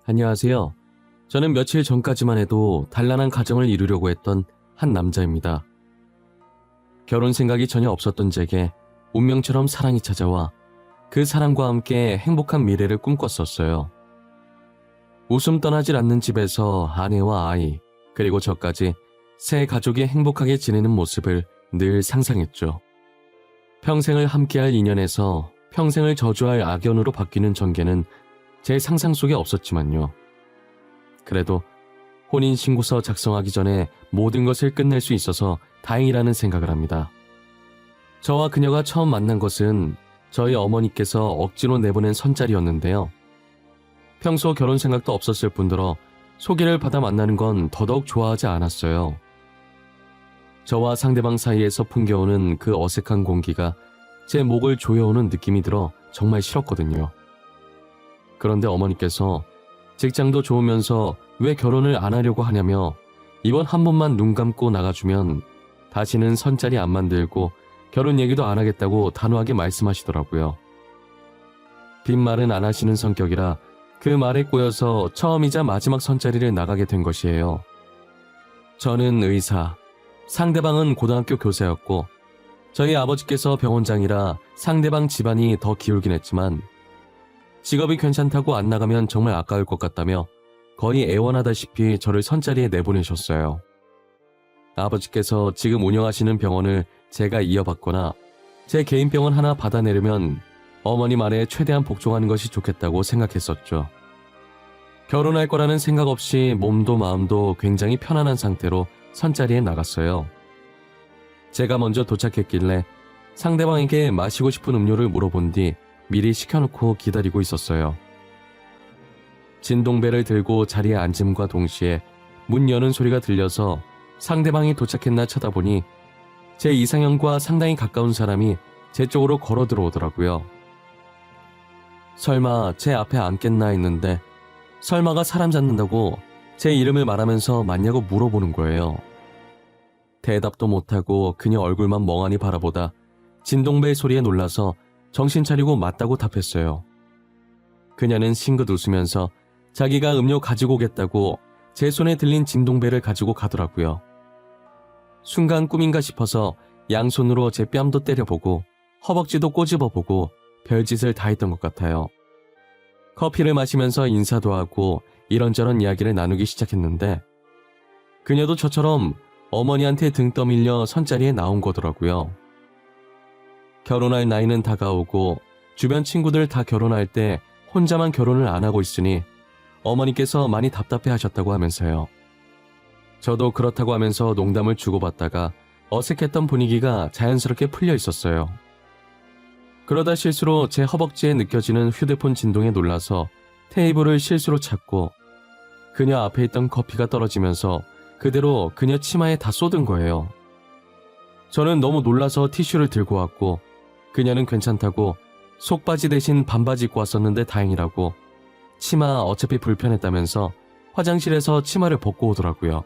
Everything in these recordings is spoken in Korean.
안녕하세요. 저는 며칠 전까지만 해도 단란한 가정을 이루려고 했던 한 남자입니다. 결혼 생각이 전혀 없었던 제게 운명처럼 사랑이 찾아와 그 사랑과 함께 행복한 미래를 꿈꿨었어요. 웃음 떠나질 않는 집에서 아내와 아이, 그리고 저까지 새 가족이 행복하게 지내는 모습을 늘 상상했죠. 평생을 함께할 인연에서 평생을 저주할 악연으로 바뀌는 전개는 제 상상 속에 없었지만요. 그래도 혼인신고서 작성하기 전에 모든 것을 끝낼 수 있어서 다행이라는 생각을 합니다. 저와 그녀가 처음 만난 것은 저희 어머니께서 억지로 내보낸 선자리였는데요. 평소 결혼 생각도 없었을 뿐더러 소개를 받아 만나는 건 더더욱 좋아하지 않았어요. 저와 상대방 사이에서 풍겨오는 그 어색한 공기가 제 목을 조여오는 느낌이 들어 정말 싫었거든요. 그런데 어머니께서 직장도 좋으면서 왜 결혼을 안 하려고 하냐며 이번 한 번만 눈 감고 나가주면 다시는 선자리 안 만들고 결혼 얘기도 안 하겠다고 단호하게 말씀하시더라고요. 빈말은 안 하시는 성격이라 그 말에 꼬여서 처음이자 마지막 선자리를 나가게 된 것이에요. 저는 의사, 상대방은 고등학교 교사였고 저희 아버지께서 병원장이라 상대방 집안이 더 기울긴 했지만 직업이 괜찮다고 안 나가면 정말 아까울 것 같다며 거의 애원하다시피 저를 선자리에 내보내셨어요. 아버지께서 지금 운영하시는 병원을 제가 이어받거나 제 개인 병원 하나 받아내려면 어머니 말에 최대한 복종하는 것이 좋겠다고 생각했었죠. 결혼할 거라는 생각 없이 몸도 마음도 굉장히 편안한 상태로 선자리에 나갔어요. 제가 먼저 도착했길래 상대방에게 마시고 싶은 음료를 물어본 뒤 미리 시켜놓고 기다리고 있었어요. 진동배를 들고 자리에 앉음과 동시에 문 여는 소리가 들려서 상대방이 도착했나 쳐다보니 제 이상형과 상당히 가까운 사람이 제 쪽으로 걸어 들어오더라고요. 설마 제 앞에 앉겠나 했는데 설마가 사람 잡는다고 제 이름을 말하면서 맞냐고 물어보는 거예요. 대답도 못하고 그녀 얼굴만 멍하니 바라보다 진동배의 소리에 놀라서 정신 차리고 맞다고 답했어요. 그녀는 싱긋 웃으면서 자기가 음료 가지고 오겠다고 제 손에 들린 진동배를 가지고 가더라고요. 순간 꿈인가 싶어서 양손으로 제 뺨도 때려보고 허벅지도 꼬집어보고 별짓을 다 했던 것 같아요. 커피를 마시면서 인사도 하고 이런저런 이야기를 나누기 시작했는데 그녀도 저처럼 어머니한테 등 떠밀려 선자리에 나온 거더라고요. 결혼할 나이는 다가오고 주변 친구들 다 결혼할 때 혼자만 결혼을 안 하고 있으니 어머니께서 많이 답답해 하셨다고 하면서요. 저도 그렇다고 하면서 농담을 주고받다가 어색했던 분위기가 자연스럽게 풀려 있었어요. 그러다 실수로 제 허벅지에 느껴지는 휴대폰 진동에 놀라서 테이블을 실수로 찾고 그녀 앞에 있던 커피가 떨어지면서 그대로 그녀 치마에 다 쏟은 거예요. 저는 너무 놀라서 티슈를 들고 왔고 그녀는 괜찮다고 속바지 대신 반바지 입고 왔었는데 다행이라고 치마 어차피 불편했다면서 화장실에서 치마를 벗고 오더라고요.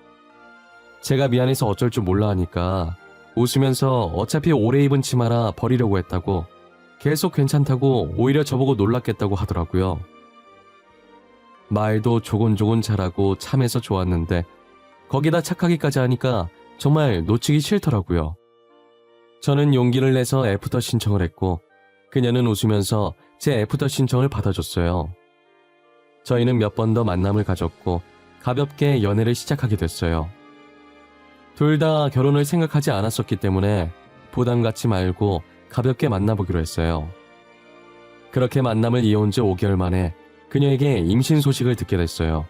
제가 미안해서 어쩔 줄 몰라 하니까 웃으면서 어차피 오래 입은 치마라 버리려고 했다고 계속 괜찮다고 오히려 저보고 놀랐겠다고 하더라고요. 말도 조곤조곤 잘하고 참해서 좋았는데 거기다 착하기까지 하니까 정말 놓치기 싫더라고요. 저는 용기를 내서 애프터 신청을 했고 그녀는 웃으면서 제 애프터 신청을 받아줬어요. 저희는 몇 번 더 만남을 가졌고 가볍게 연애를 시작하게 됐어요. 둘 다 결혼을 생각하지 않았었기 때문에 부담 갖지 말고 가볍게 만나보기로 했어요. 그렇게 만남을 이어온 지 5개월 만에 그녀에게 임신 소식을 듣게 됐어요.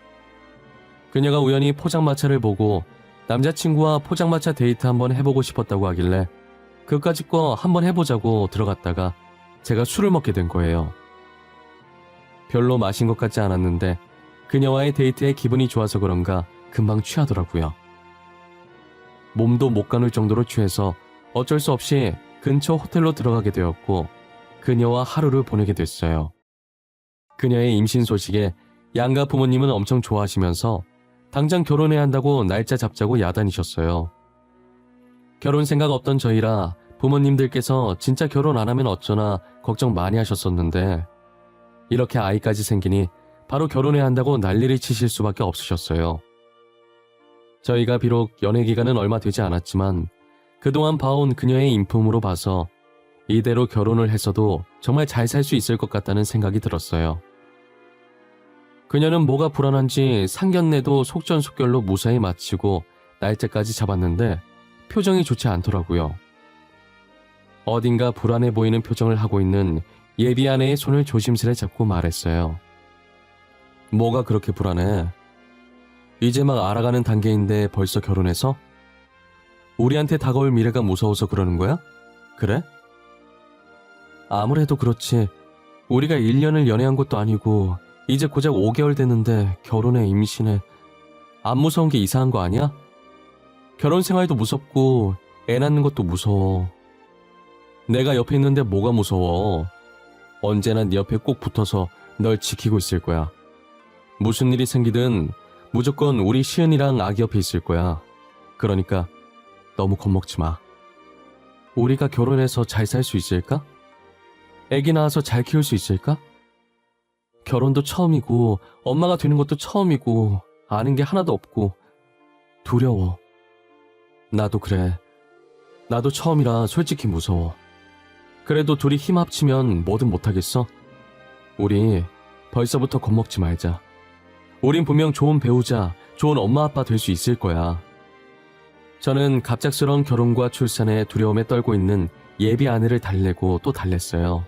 그녀가 우연히 포장마차를 보고 남자친구와 포장마차 데이트 한번 해보고 싶었다고 하길래 그까짓 거 한번 해보자고 들어갔다가 제가 술을 먹게 된 거예요. 별로 마신 것 같지 않았는데 그녀와의 데이트에 기분이 좋아서 그런가 금방 취하더라고요. 몸도 못 가눌 정도로 취해서 어쩔 수 없이 근처 호텔로 들어가게 되었고 그녀와 하루를 보내게 됐어요. 그녀의 임신 소식에 양가 부모님은 엄청 좋아하시면서 당장 결혼해야 한다고 날짜 잡자고 야단이셨어요. 결혼 생각 없던 저희라 부모님들께서 진짜 결혼 안 하면 어쩌나 걱정 많이 하셨었는데 이렇게 아이까지 생기니 바로 결혼해야 한다고 난리를 치실 수밖에 없으셨어요. 저희가 비록 연애 기간은 얼마 되지 않았지만 그동안 봐온 그녀의 인품으로 봐서 이대로 결혼을 했어도 정말 잘 살 수 있을 것 같다는 생각이 들었어요. 그녀는 뭐가 불안한지 상견례도 속전속결로 무사히 마치고 날짜까지 잡았는데 표정이 좋지 않더라고요. 어딘가 불안해 보이는 표정을 하고 있는 예비 아내의 손을 조심스레 잡고 말했어요. 뭐가 그렇게 불안해? 이제 막 알아가는 단계인데 벌써 결혼해서? 우리한테 다가올 미래가 무서워서 그러는 거야? 그래? 아무래도 그렇지. 우리가 1년을 연애한 것도 아니고 이제 고작 5개월 됐는데 결혼해 임신해. 안 무서운 게 이상한 거 아니야? 결혼 생활도 무섭고 애 낳는 것도 무서워. 내가 옆에 있는데 뭐가 무서워. 언제나 네 옆에 꼭 붙어서 널 지키고 있을 거야. 무슨 일이 생기든 무조건 우리 시은이랑 아기 옆에 있을 거야. 그러니까 너무 겁먹지 마. 우리가 결혼해서 잘 살 수 있을까? 애기 낳아서 잘 키울 수 있을까? 결혼도 처음이고 엄마가 되는 것도 처음이고 아는 게 하나도 없고 두려워. 나도 그래. 나도 처음이라 솔직히 무서워. 그래도 둘이 힘 합치면 뭐든 못하겠어? 우리 벌써부터 겁먹지 말자. 우린 분명 좋은 배우자, 좋은 엄마 아빠 될 수 있을 거야. 저는 갑작스러운 결혼과 출산에 두려움에 떨고 있는 예비 아내를 달래고 또 달랬어요.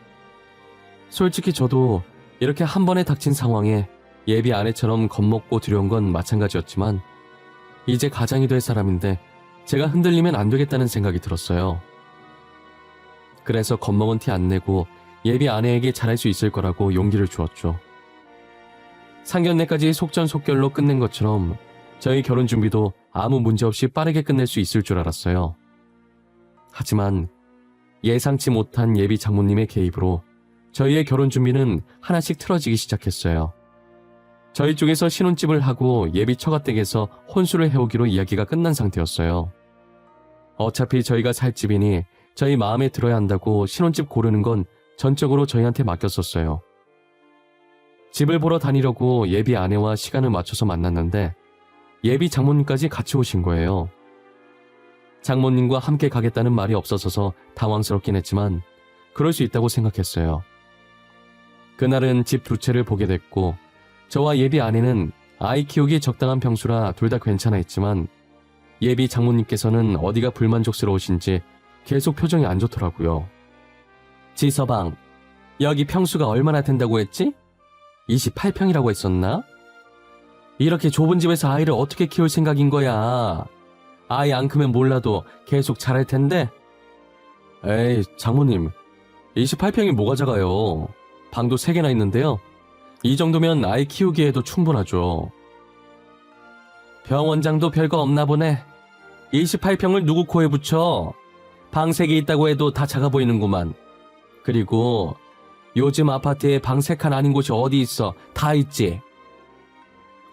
솔직히 저도 이렇게 한 번에 닥친 상황에 예비 아내처럼 겁먹고 두려운 건 마찬가지였지만 이제 가장이 될 사람인데 제가 흔들리면 안 되겠다는 생각이 들었어요. 그래서 겁먹은 티 안 내고 예비 아내에게 잘할 수 있을 거라고 용기를 주었죠. 상견례까지 속전속결로 끝낸 것처럼 저희 결혼 준비도 아무 문제 없이 빠르게 끝낼 수 있을 줄 알았어요. 하지만 예상치 못한 예비 장모님의 개입으로 저희의 결혼 준비는 하나씩 틀어지기 시작했어요. 저희 쪽에서 신혼집을 하고 예비 처가댁에서 혼수를 해오기로 이야기가 끝난 상태였어요. 어차피 저희가 살 집이니 저희 마음에 들어야 한다고 신혼집 고르는 건 전적으로 저희한테 맡겼었어요. 집을 보러 다니려고 예비 아내와 시간을 맞춰서 만났는데 예비 장모님까지 같이 오신 거예요. 장모님과 함께 가겠다는 말이 없어서 당황스럽긴 했지만 그럴 수 있다고 생각했어요. 그날은 집 두 채를 보게 됐고 저와 예비 아내는 아이 키우기 적당한 평수라 둘 다 괜찮아 했지만 예비 장모님께서는 어디가 불만족스러우신지 계속 표정이 안 좋더라고요. 지서방, 여기 평수가 얼마나 된다고 했지? 28평이라고 했었나? 이렇게 좁은 집에서 아이를 어떻게 키울 생각인 거야? 아이 안 크면 몰라도 계속 자랄 텐데? 에이, 장모님, 28평이 뭐가 작아요? 방도 3개나 있는데요. 이 정도면 아이 키우기에도 충분하죠. 병원장도 별거 없나 보네. 28평을 누구 코에 붙여? 방 3개 있다고 해도 다 작아 보이는구만. 그리고 요즘 아파트에 방 3칸 아닌 곳이 어디 있어? 다 있지?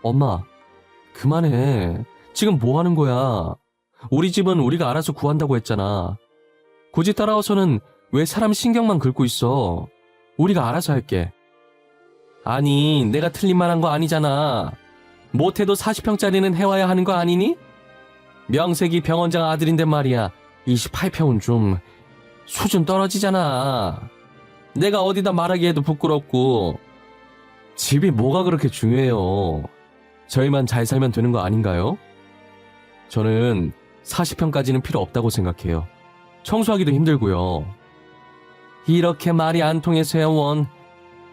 엄마, 그만해. 지금 뭐 하는 거야? 우리 집은 우리가 알아서 구한다고 했잖아. 굳이 따라와서는 왜 사람 신경만 긁고 있어? 우리가 알아서 할게. 아니, 내가 틀린 말 한 거 아니잖아. 못해도 40평짜리는 해와야 하는 거 아니니? 명색이 병원장 아들인데 말이야. 28평은 좀 수준 떨어지잖아. 내가 어디다 말하기에도 부끄럽고. 집이 뭐가 그렇게 중요해요. 저희만 잘 살면 되는 거 아닌가요? 저는 40평까지는 필요 없다고 생각해요. 청소하기도 힘들고요. 이렇게 말이 안 통해서야 원.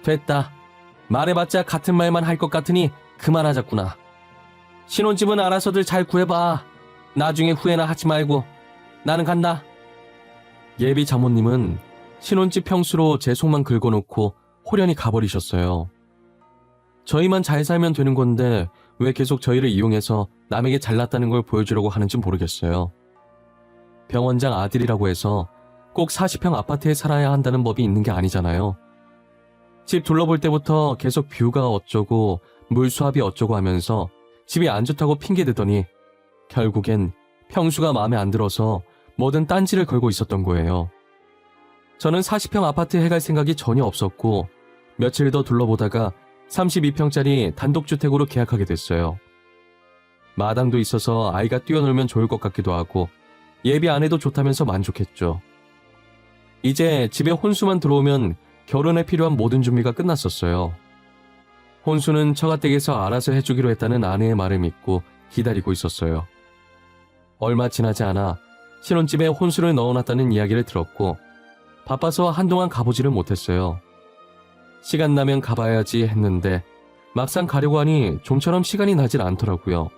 됐다. 말해봤자 같은 말만 할 것 같으니 그만하자꾸나. 신혼집은 알아서들 잘 구해봐. 나중에 후회나 하지 말고. 나는 간다. 예비 장모님은 신혼집 평수로 제 속만 긁어놓고 호련히 가버리셨어요. 저희만 잘 살면 되는 건데 왜 계속 저희를 이용해서 남에게 잘났다는 걸 보여주려고 하는지 모르겠어요. 병원장 아들이라고 해서 꼭 40평 아파트에 살아야 한다는 법이 있는 게 아니잖아요. 집 둘러볼 때부터 계속 뷰가 어쩌고 물수압이 어쩌고 하면서 집이 안 좋다고 핑계대더니 결국엔 평수가 마음에 안 들어서 뭐든 딴지를 걸고 있었던 거예요. 저는 40평 아파트에 해갈 생각이 전혀 없었고 며칠 더 둘러보다가 32평짜리 단독주택으로 계약하게 됐어요. 마당도 있어서 아이가 뛰어놀면 좋을 것 같기도 하고 예비 안 해도 좋다면서 만족했죠. 이제 집에 혼수만 들어오면 결혼에 필요한 모든 준비가 끝났었어요. 혼수는 처가댁에서 알아서 해주기로 했다는 아내의 말을 믿고 기다리고 있었어요. 얼마 지나지 않아 신혼집에 혼수를 넣어놨다는 이야기를 들었고 바빠서 한동안 가보지를 못했어요. 시간 나면 가봐야지 했는데 막상 가려고 하니 좀처럼 시간이 나질 않더라고요.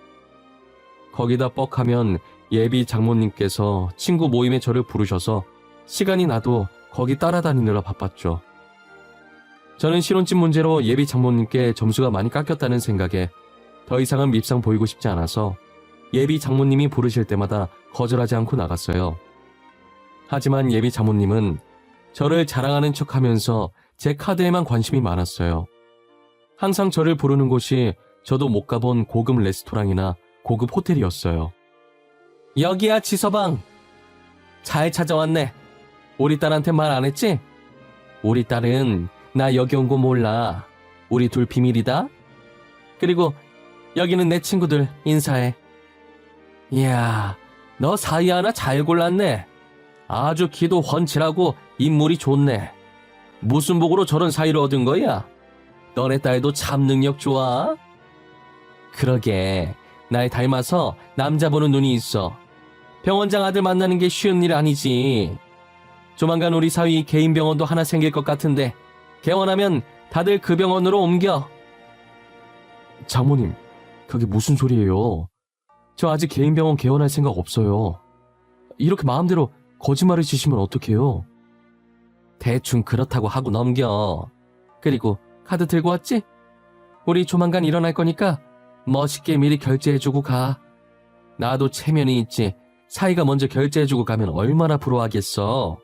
거기다 뻑하면 예비 장모님께서 친구 모임에 저를 부르셔서 시간이 나도 거기 따라다니느라 바빴죠. 저는 신혼집 문제로 예비 장모님께 점수가 많이 깎였다는 생각에 더 이상은 밉상 보이고 싶지 않아서 예비 장모님이 부르실 때마다 거절하지 않고 나갔어요. 하지만 예비 장모님은 저를 자랑하는 척하면서 제 카드에만 관심이 많았어요. 항상 저를 부르는 곳이 저도 못 가본 고급 레스토랑이나 고급 호텔이었어요. 여기야 지서방. 잘 찾아왔네. 우리 딸한테 말 안 했지? 우리 딸은 나 여기 온 거 몰라. 우리 둘 비밀이다. 그리고 여기는 내 친구들 인사해. 이야, 너 사이 하나 잘 골랐네. 아주 키도 훤칠하고 인물이 좋네. 무슨 복으로 저런 사이를 얻은 거야? 너네 딸도 참 능력 좋아. 그러게, 날 닮아서 남자 보는 눈이 있어. 병원장 아들 만나는 게 쉬운 일 아니지. 조만간 우리 사위 개인 병원도 하나 생길 것 같은데 개원하면 다들 그 병원으로 옮겨. 장모님, 그게 무슨 소리예요? 저 아직 개인 병원 개원할 생각 없어요. 이렇게 마음대로 거짓말을 치시면 어떡해요? 대충 그렇다고 하고 넘겨. 그리고 카드 들고 왔지? 우리 조만간 일어날 거니까 멋있게 미리 결제해주고 가. 나도 체면이 있지. 사이가 먼저 결제해주고 가면 얼마나 부러워하겠어.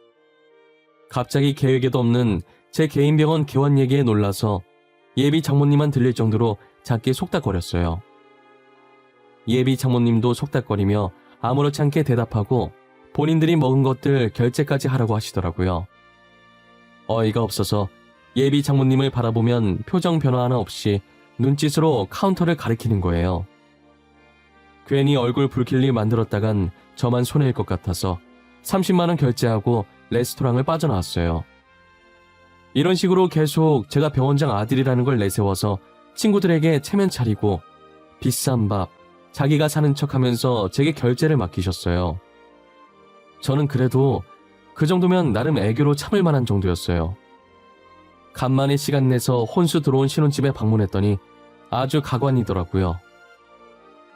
갑자기 계획에도 없는 제 개인 병원 개원 얘기에 놀라서 예비 장모님만 들릴 정도로 작게 속닥거렸어요. 예비 장모님도 속닥거리며 아무렇지 않게 대답하고 본인들이 먹은 것들 결제까지 하라고 하시더라고요. 어이가 없어서 예비 장모님을 바라보면 표정 변화 하나 없이 눈짓으로 카운터를 가리키는 거예요. 괜히 얼굴 붉힐 일 만들었다간 저만 손해일 것 같아서 30만 원 결제하고 레스토랑을 빠져나왔어요. 이런 식으로 계속 제가 병원장 아들이라는 걸 내세워서 친구들에게 체면 차리고 비싼 밥, 자기가 사는 척하면서 제게 결제를 맡기셨어요. 저는 그래도 그 정도면 나름 애교로 참을 만한 정도였어요. 간만에 시간 내서 혼수 들어온 신혼집에 방문했더니 아주 가관이더라고요.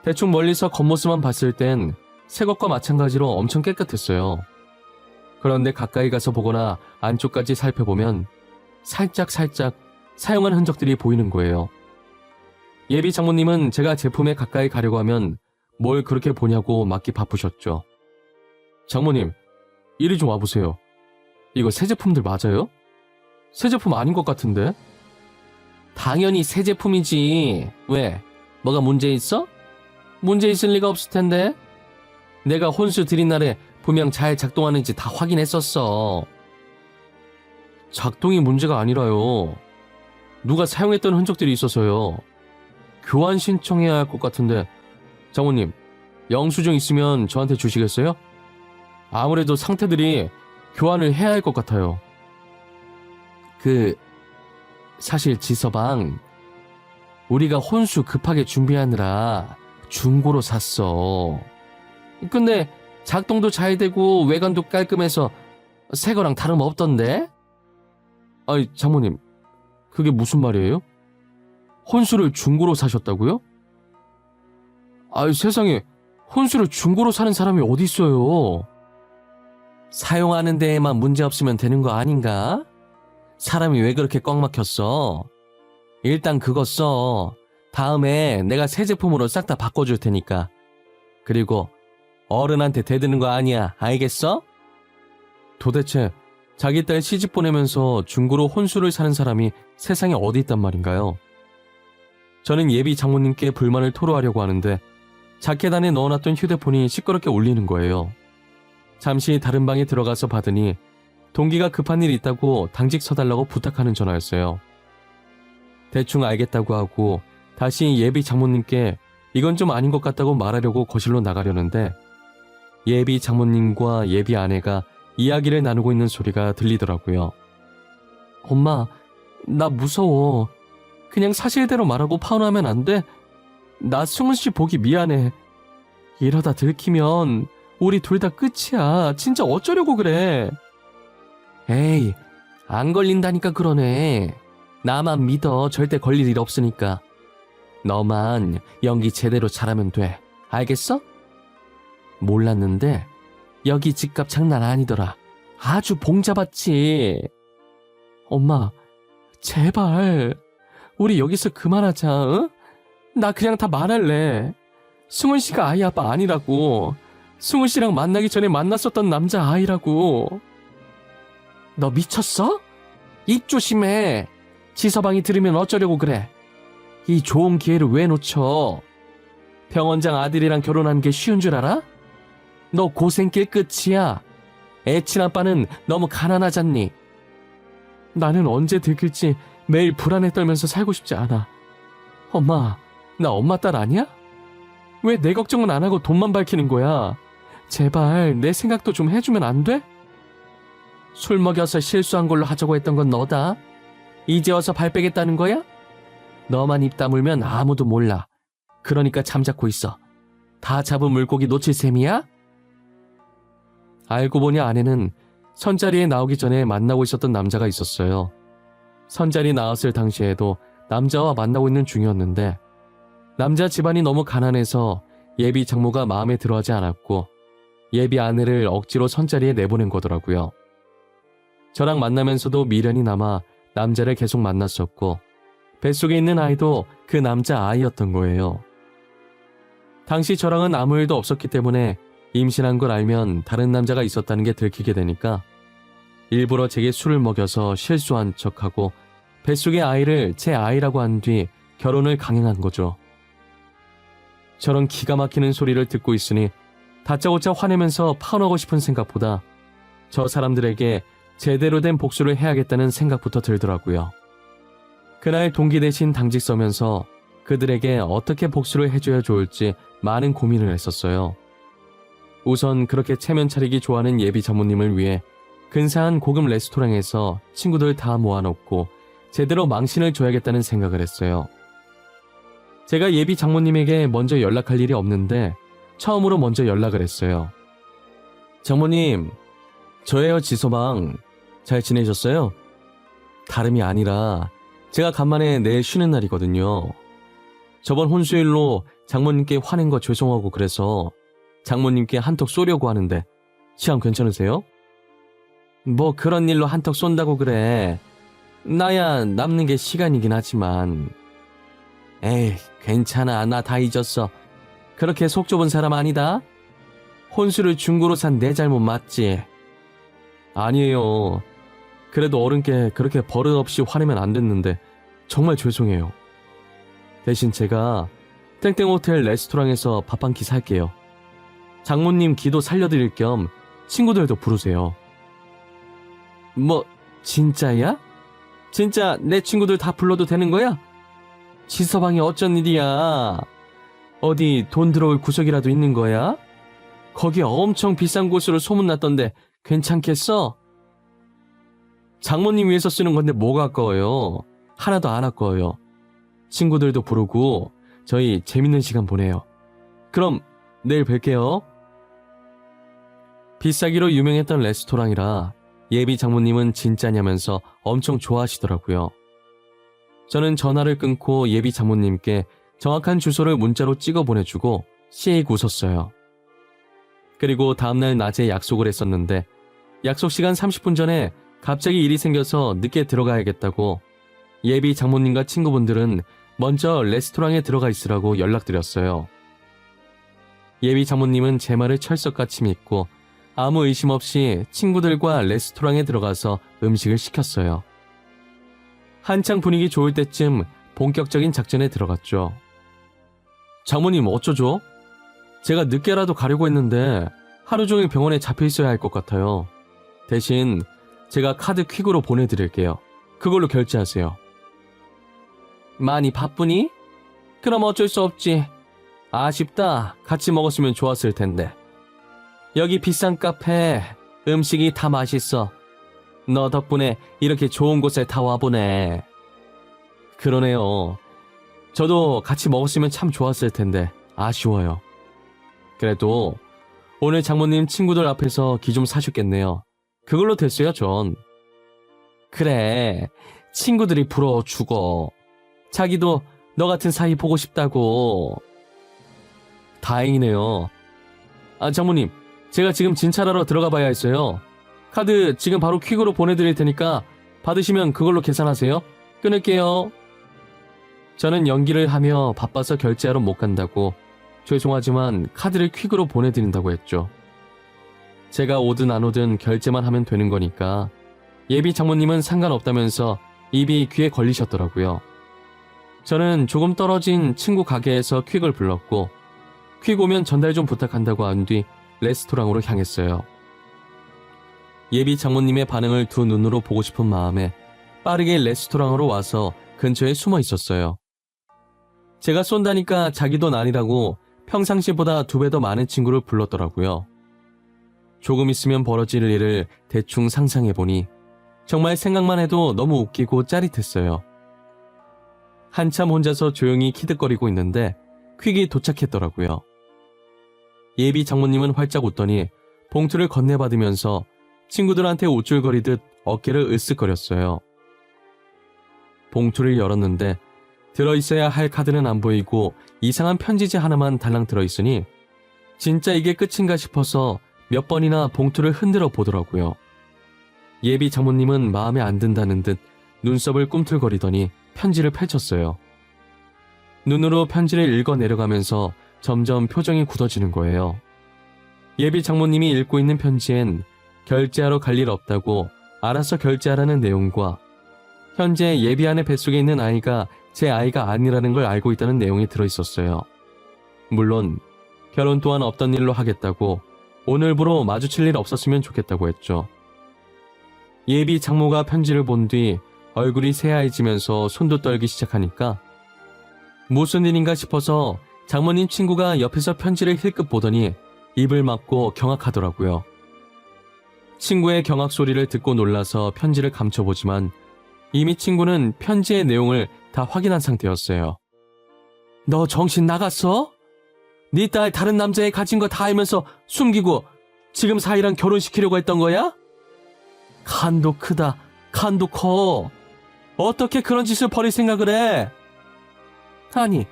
대충 멀리서 겉모습만 봤을 땐 새 것과 마찬가지로 엄청 깨끗했어요. 그런데 가까이 가서 보거나 안쪽까지 살펴보면 살짝 사용한 흔적들이 보이는 거예요. 예비 장모님은 제가 제품에 가까이 가려고 하면 뭘 그렇게 보냐고 맞기 바쁘셨죠. 장모님, 이리 좀 와보세요. 이거 새 제품들 맞아요? 새 제품 아닌 것 같은데? 당연히 새 제품이지. 왜? 뭐가 문제 있어? 문제 있을 리가 없을 텐데. 내가 혼수 드린 날에 분명 잘 작동하는지 다 확인했었어. 작동이 문제가 아니라요. 누가 사용했던 흔적들이 있어서요. 교환 신청해야 할 것 같은데. 장모님, 영수증 있으면 저한테 주시겠어요? 아무래도 상태들이 교환을 해야 할 것 같아요. 사실 지서방, 우리가 혼수 급하게 준비하느라 중고로 샀어. 근데 작동도 잘 되고 외관도 깔끔해서 새 거랑 다름없던데? 아니, 장모님, 그게 무슨 말이에요? 혼수를 중고로 사셨다고요? 아이, 세상에, 혼수를 중고로 사는 사람이 어디 있어요? 사용하는 데에만 문제 없으면 되는 거 아닌가? 사람이 왜 그렇게 꽉 막혔어? 일단 그거 써. 다음에 내가 새 제품으로 싹 다 바꿔줄 테니까. 그리고 어른한테 대드는 거 아니야. 알겠어? 도대체 자기 딸 시집 보내면서 중고로 혼수를 사는 사람이 세상에 어디 있단 말인가요? 저는 예비 장모님께 불만을 토로하려고 하는데 자켓 안에 넣어놨던 휴대폰이 시끄럽게 울리는 거예요. 잠시 다른 방에 들어가서 받으니 동기가 급한 일 있다고 당직 서달라고 부탁하는 전화였어요. 대충 알겠다고 하고 다시 예비 장모님께 이건 좀 아닌 것 같다고 말하려고 거실로 나가려는데 예비 장모님과 예비 아내가 이야기를 나누고 있는 소리가 들리더라고요. 엄마, 나 무서워. 그냥 사실대로 말하고 파혼하면 안 돼? 나 승훈 씨 보기 미안해. 이러다 들키면 우리 둘 다 끝이야. 진짜 어쩌려고 그래. 에이, 안 걸린다니까 그러네. 나만 믿어. 절대 걸릴 일 없으니까. 너만 연기 제대로 잘하면 돼. 알겠어? 몰랐는데 여기 집값 장난 아니더라. 아주 봉잡았지. 엄마, 제발 우리 여기서 그만하자. 응? 나 그냥 다 말할래. 승훈 씨가 아이 아빠 아니라고. 승훈 씨랑 만나기 전에 만났었던 남자 아이라고. 너 미쳤어? 입 조심해. 지서방이 들으면 어쩌려고 그래. 이 좋은 기회를 왜 놓쳐? 병원장 아들이랑 결혼한 게 쉬운 줄 알아? 너 고생길 끝이야. 애친 아빠는 너무 가난하잖니. 나는 언제 들킬지 매일 불안에 떨면서 살고 싶지 않아. 엄마, 나 엄마 딸 아니야? 왜 내 걱정은 안 하고 돈만 밝히는 거야? 제발 내 생각도 좀 해주면 안 돼? 술 먹여서 실수한 걸로 하자고 했던 건 너다. 이제 와서 발 빼겠다는 거야? 너만 입 다물면 아무도 몰라. 그러니까 잠자코 있어. 다 잡은 물고기 놓칠 셈이야? 알고 보니 아내는 선자리에 나오기 전에 만나고 있었던 남자가 있었어요. 선자리 나왔을 당시에도 남자와 만나고 있는 중이었는데 남자 집안이 너무 가난해서 예비 장모가 마음에 들어하지 않았고 예비 아내를 억지로 선자리에 내보낸 거더라고요. 저랑 만나면서도 미련이 남아 남자를 계속 만났었고 뱃속에 있는 아이도 그 남자 아이였던 거예요. 당시 저랑은 아무 일도 없었기 때문에 임신한 걸 알면 다른 남자가 있었다는 게 들키게 되니까 일부러 제게 술을 먹여서 실수한 척하고 뱃속의 아이를 제 아이라고 한 뒤 결혼을 강행한 거죠. 저런 기가 막히는 소리를 듣고 있으니 다짜고짜 화내면서 파혼하고 싶은 생각보다 저 사람들에게 제대로 된 복수를 해야겠다는 생각부터 들더라고요. 그날 동기 대신 당직 서면서 그들에게 어떻게 복수를 해줘야 좋을지 많은 고민을 했었어요. 우선 그렇게 체면 차리기 좋아하는 예비 장모님을 위해 근사한 고급 레스토랑에서 친구들 다 모아놓고 제대로 망신을 줘야겠다는 생각을 했어요. 제가 예비 장모님에게 먼저 연락할 일이 없는데 처음으로 먼저 연락을 했어요. 장모님, 저예요, 지서방. 잘 지내셨어요? 다름이 아니라 제가 간만에 내일 쉬는 날이거든요. 저번 혼수일로 장모님께 화낸 거 죄송하고 그래서 장모님께 한턱 쏘려고 하는데 시간 괜찮으세요? 뭐 그런 일로 한턱 쏜다고 그래. 나야 남는 게 시간이긴 하지만. 에이, 괜찮아. 나 다 잊었어. 그렇게 속 좁은 사람 아니다. 혼수를 중고로 산 내 잘못 맞지? 아니에요. 그래도 어른께 그렇게 버릇없이 화내면 안 됐는데 정말 죄송해요. 대신 제가 땡땡호텔 레스토랑에서 밥 한 끼 살게요. 장모님 기도 살려드릴 겸 친구들도 부르세요. 뭐 진짜야? 진짜 내 친구들 다 불러도 되는 거야? 지서방이 어쩐 일이야? 어디 돈 들어올 구석이라도 있는 거야? 거기 엄청 비싼 곳으로 소문났던데 괜찮겠어? 장모님 위해서 쓰는 건데 뭐가 아까워요? 하나도 안 아까워요. 친구들도 부르고 저희 재밌는 시간 보내요. 그럼 내일 뵐게요. 비싸기로 유명했던 레스토랑이라 예비 장모님은 진짜냐면서 엄청 좋아하시더라고요. 저는 전화를 끊고 예비 장모님께 정확한 주소를 문자로 찍어 보내주고 씩 웃었어요. 그리고 다음날 낮에 약속을 했었는데 약속 시간 30분 전에 갑자기 일이 생겨서 늦게 들어가야겠다고 예비 장모님과 친구분들은 먼저 레스토랑에 들어가 있으라고 연락드렸어요. 예비 장모님은 제 말을 철석같이 믿고 아무 의심 없이 친구들과 레스토랑에 들어가서 음식을 시켰어요. 한창 분위기 좋을 때쯤 본격적인 작전에 들어갔죠. 장모님 어쩌죠? 제가 늦게라도 가려고 했는데 하루 종일 병원에 잡혀 있어야 할 것 같아요. 대신 제가 카드 퀵으로 보내드릴게요. 그걸로 결제하세요. 많이 바쁘니? 그럼 어쩔 수 없지. 아쉽다. 같이 먹었으면 좋았을 텐데. 여기 비싼 카페 음식이 다 맛있어. 너 덕분에 이렇게 좋은 곳에 다 와보네. 그러네요. 저도 같이 먹었으면 참 좋았을 텐데 아쉬워요. 그래도 오늘 장모님 친구들 앞에서 기 좀 사셨겠네요. 그걸로 됐어요, 전. 그래, 친구들이 부러워 죽어. 자기도 너 같은 사이 보고 싶다고. 다행이네요. 아, 장모님, 제가 지금 진찰하러 들어가 봐야 했어요. 카드 지금 바로 퀵으로 보내드릴 테니까 받으시면 그걸로 계산하세요. 끊을게요. 저는 연기를 하며 바빠서 결제하러 못 간다고, 죄송하지만 카드를 퀵으로 보내드린다고 했죠. 제가 오든 안 오든 결제만 하면 되는 거니까 예비 장모님은 상관없다면서 입이 귀에 걸리셨더라고요. 저는 조금 떨어진 친구 가게에서 퀵을 불렀고, 퀵 오면 전달 좀 부탁한다고 한 뒤 레스토랑으로 향했어요. 예비 장모님의 반응을 두 눈으로 보고 싶은 마음에 빠르게 레스토랑으로 와서 근처에 숨어 있었어요. 제가 쏜다니까 자기 돈 아니라고 평상시보다 2배 더 많은 친구를 불렀더라고요. 조금 있으면 벌어질 일을 대충 상상해보니 정말 생각만 해도 너무 웃기고 짜릿했어요. 한참 혼자서 조용히 키득거리고 있는데 퀵이 도착했더라고요. 예비 장모님은 활짝 웃더니 봉투를 건네받으면서 친구들한테 우쭐거리듯 어깨를 으쓱거렸어요. 봉투를 열었는데 들어있어야 할 카드는 안 보이고 이상한 편지지 하나만 달랑 들어있으니 진짜 이게 끝인가 싶어서 몇 번이나 봉투를 흔들어 보더라고요. 예비 장모님은 마음에 안 든다는 듯 눈썹을 꿈틀거리더니 편지를 펼쳤어요. 눈으로 편지를 읽어 내려가면서 점점 표정이 굳어지는 거예요. 예비 장모님이 읽고 있는 편지엔 결제하러 갈 일 없다고 알아서 결제하라는 내용과 현재 예비안의 뱃속에 있는 아이가 제 아이가 아니라는 걸 알고 있다는 내용이 들어있었어요. 물론 결혼 또한 없던 일로 하겠다고 오늘부로 마주칠 일 없었으면 좋겠다고 했죠. 예비 장모가 편지를 본 뒤 얼굴이 새하얘지면서 손도 떨기 시작하니까 무슨 일인가 싶어서 장모님 친구가 옆에서 편지를 힐끗 보더니 입을 막고 경악하더라고요. 친구의 경악 소리를 듣고 놀라서 편지를 감춰보지만 이미 친구는 편지의 내용을 다 확인한 상태였어요. 너 정신 나갔어? 네 딸 다른 남자애 가진 거 다 알면서 숨기고 지금 사이랑 결혼시키려고 했던 거야? 간도 크다. 간도 커. 어떻게 그런 짓을 벌일 생각을 해? 아니,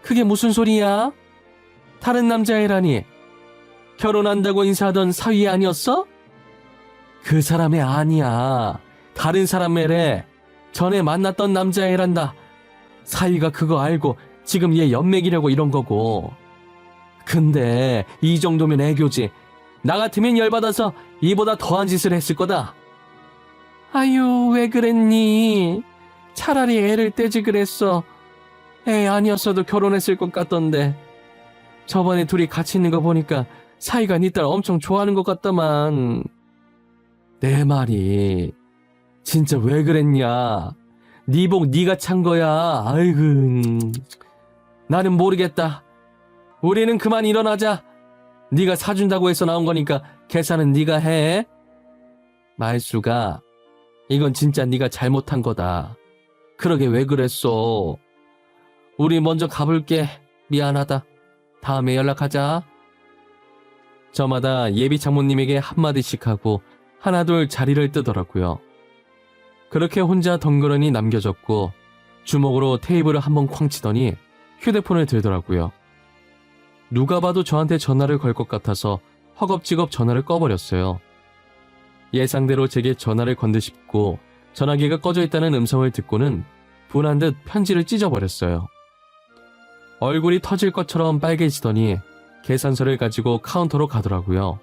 그게 무슨 소리야? 다른 남자애라니. 결혼한다고 인사하던 사위 아니었어? 그 사람애 아니야. 다른 사람 애래. 전에 만났던 남자애란다. 사위가 그거 알고 지금 얘 연맥이려고 이런 거고. 근데 이 정도면 애교지. 나 같으면 열받아서 이보다 더한 짓을 했을 거다. 아유, 왜 그랬니? 차라리 애를 떼지 그랬어. 애 아니었어도 결혼했을 것 같던데. 저번에 둘이 같이 있는 거 보니까 사이가 네 딸 엄청 좋아하는 것 같다만. 내 말이 진짜 왜 그랬냐? 네 복 네가 찬 거야. 아이고, 나는 모르겠다. 우리는 그만 일어나자. 네가 사준다고 해서 나온 거니까 계산은 네가 해. 말수가, 이건 진짜 네가 잘못한 거다. 그러게 왜 그랬어? 우리 먼저 가볼게. 미안하다. 다음에 연락하자. 저마다 예비 장모님에게 한마디씩 하고 하나둘 자리를 뜨더라고요. 그렇게 혼자 덩그러니 남겨졌고 주먹으로 테이블을 한번 쾅 치더니 휴대폰을 들더라고요. 누가 봐도 저한테 전화를 걸 것 같아서 허겁지겁 전화를 꺼버렸어요. 예상대로 제게 전화를 건드십고 전화기가 꺼져 있다는 음성을 듣고는 분한 듯 편지를 찢어버렸어요. 얼굴이 터질 것처럼 빨개지더니 계산서를 가지고 카운터로 가더라고요.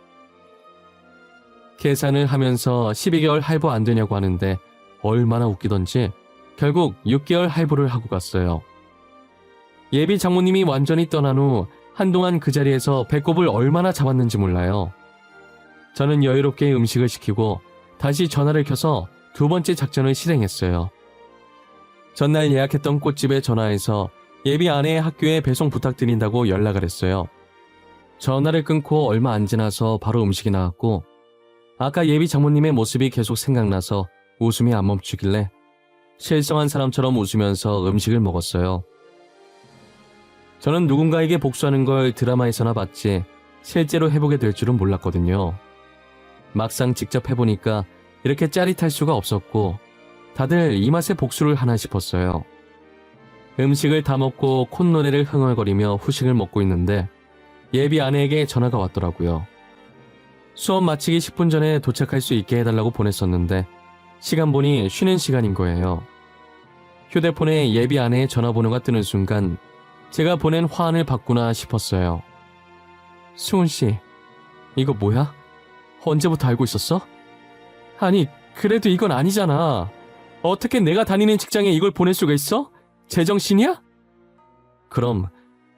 계산을 하면서 12개월 할부 안 되냐고 하는데 얼마나 웃기던지 결국 6개월 할부를 하고 갔어요. 예비 장모님이 완전히 떠난 후 한동안 그 자리에서 배꼽을 얼마나 잡았는지 몰라요. 저는 여유롭게 음식을 시키고 다시 전화를 켜서 두 번째 작전을 실행했어요. 전날 예약했던 꽃집에 전화해서 예비 아내의 학교에 배송 부탁드린다고 연락을 했어요. 전화를 끊고 얼마 안 지나서 바로 음식이 나왔고 아까 예비 장모님의 모습이 계속 생각나서 웃음이 안 멈추길래 실성한 사람처럼 웃으면서 음식을 먹었어요. 저는 누군가에게 복수하는 걸 드라마에서나 봤지 실제로 해보게 될 줄은 몰랐거든요. 막상 직접 해보니까 이렇게 짜릿할 수가 없었고 다들 이 맛에 복수를 하나 싶었어요. 음식을 다 먹고 콧노래를 흥얼거리며 후식을 먹고 있는데 예비 아내에게 전화가 왔더라고요. 수업 마치기 10분 전에 도착할 수 있게 해달라고 보냈었는데 시간 보니 쉬는 시간인 거예요. 휴대폰에 예비 아내의 전화번호가 뜨는 순간 제가 보낸 화환을 받구나 싶었어요. 수은씨, 이거 뭐야? 언제부터 알고 있었어? 아니, 그래도 이건 아니잖아. 어떻게 내가 다니는 직장에 이걸 보낼 수가 있어? 제정신이야? 그럼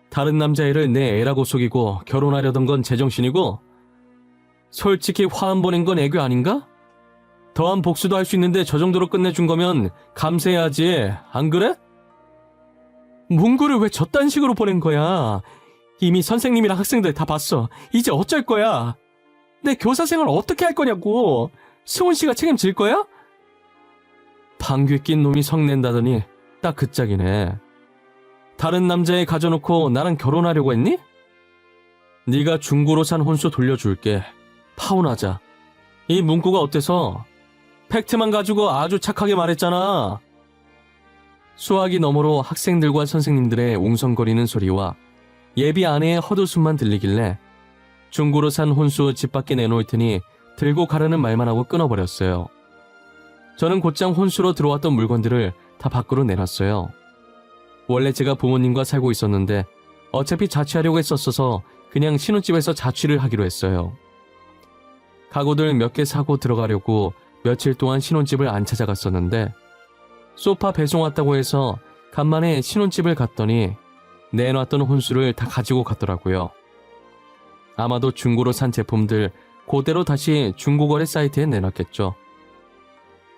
다른 남자애를 내 애라고 속이고 결혼하려던 건 제정신이고 솔직히 화환 보낸 건 애교 아닌가? 더한 복수도 할 수 있는데 저 정도로 끝내준 거면 감사해야지, 안 그래? 문구를 왜 저딴 식으로 보낸 거야? 이미 선생님이랑 학생들 다 봤어. 이제 어쩔 거야? 내 교사 생활 어떻게 할 거냐고. 수은 씨가 책임질 거야? 방귀 낀 놈이 성낸다더니 딱 그 짝이네. 다른 남자애 가져놓고 나랑 결혼하려고 했니? 네가 중고로 산 혼수 돌려줄게. 파혼하자. 이 문구가 어때서? 팩트만 가지고 아주 착하게 말했잖아. 수화기 너머로 학생들과 선생님들의 웅성거리는 소리와 예비 아내의 헛웃음만 들리길래 중고로 산 혼수 집 밖에 내놓을 테니 들고 가라는 말만 하고 끊어버렸어요. 저는 곧장 혼수로 들어왔던 물건들을 다 밖으로 내놨어요. 원래 제가 부모님과 살고 있었는데 어차피 자취하려고 했었어서 그냥 신혼집에서 자취를 하기로 했어요. 가구들 몇 개 사고 들어가려고 며칠 동안 신혼집을 안 찾아갔었는데 소파 배송 왔다고 해서 간만에 신혼집을 갔더니 내놨던 혼수를 다 가지고 갔더라고요. 아마도 중고로 산 제품들 그대로 다시 중고거래 사이트에 내놨겠죠.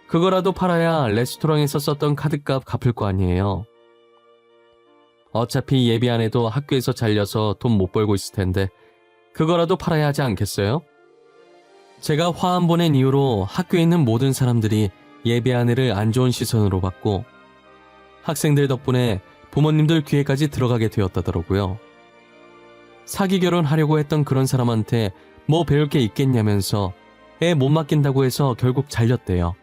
그거라도 팔아야 레스토랑에서 썼던 카드값 갚을 거 아니에요. 어차피 예비 아내도 학교에서 잘려서 돈 못 벌고 있을 텐데 그거라도 팔아야 하지 않겠어요? 제가 화환 보낸 이후로 학교에 있는 모든 사람들이 예비 아내를 안 좋은 시선으로 봤고 학생들 덕분에 부모님들 귀에까지 들어가게 되었다더라고요. 사기 결혼하려고 했던 그런 사람한테 뭐 배울 게 있겠냐면서 애 못 맡긴다고 해서 결국 잘렸대요.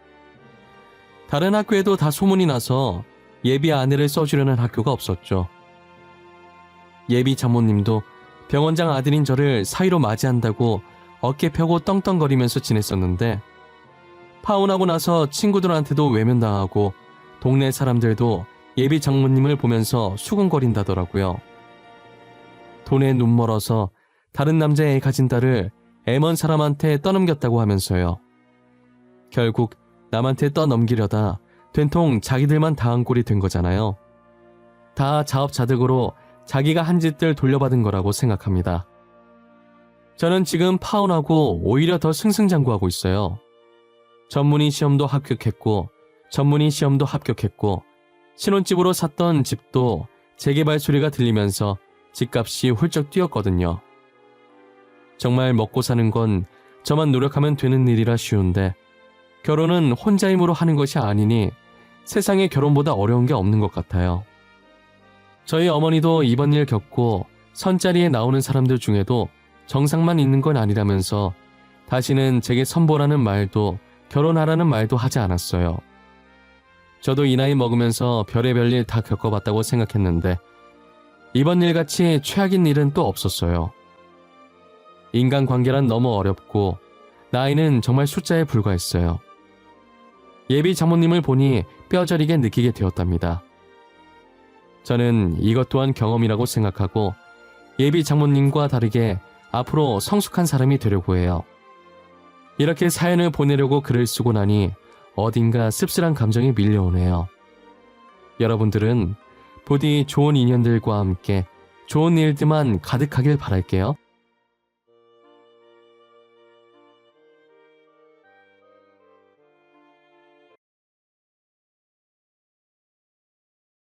다른 학교에도 다 소문이 나서 예비 아내를 써주려는 학교가 없었죠. 예비 장모님도 병원장 아들인 저를 사위로 맞이한다고 어깨 펴고 떵떵거리면서 지냈었는데 파혼하고 나서 친구들한테도 외면당하고 동네 사람들도 예비 장모님을 보면서 수군거린다더라고요. 돈에 눈 멀어서 다른 남자애 가진 딸을 애먼 사람한테 떠넘겼다고 하면서요. 결국 남한테 떠넘기려다 된통 자기들만 당한 꼴이 된 거잖아요. 다 자업자득으로 자기가 한 짓들 돌려받은 거라고 생각합니다. 저는 지금 파혼하고 오히려 더 승승장구하고 있어요. 전문의 시험도 합격했고 전문의 시험도 합격했고 신혼집으로 샀던 집도 재개발 소리가 들리면서 집값이 훌쩍 뛰었거든요. 정말 먹고 사는 건 저만 노력하면 되는 일이라 쉬운데 결혼은 혼자 힘으로 하는 것이 아니니 세상에 결혼보다 어려운 게 없는 것 같아요. 저희 어머니도 이번 일 겪고 선자리에 나오는 사람들 중에도 정상만 있는 건 아니라면서 다시는 제게 선보라는 말도 결혼하라는 말도 하지 않았어요. 저도 이 나이 먹으면서 별의별 일 다 겪어봤다고 생각했는데 이번 일같이 최악인 일은 또 없었어요. 인간관계란 너무 어렵고 나이는 정말 숫자에 불과했어요. 예비 장모님을 보니 뼈저리게 느끼게 되었답니다. 저는 이것 또한 경험이라고 생각하고 예비 장모님과 다르게 앞으로 성숙한 사람이 되려고 해요. 이렇게 사연을 보내려고 글을 쓰고 나니 어딘가 씁쓸한 감정이 밀려오네요. 여러분들은 부디 좋은 인연들과 함께 좋은 일들만 가득하길 바랄게요.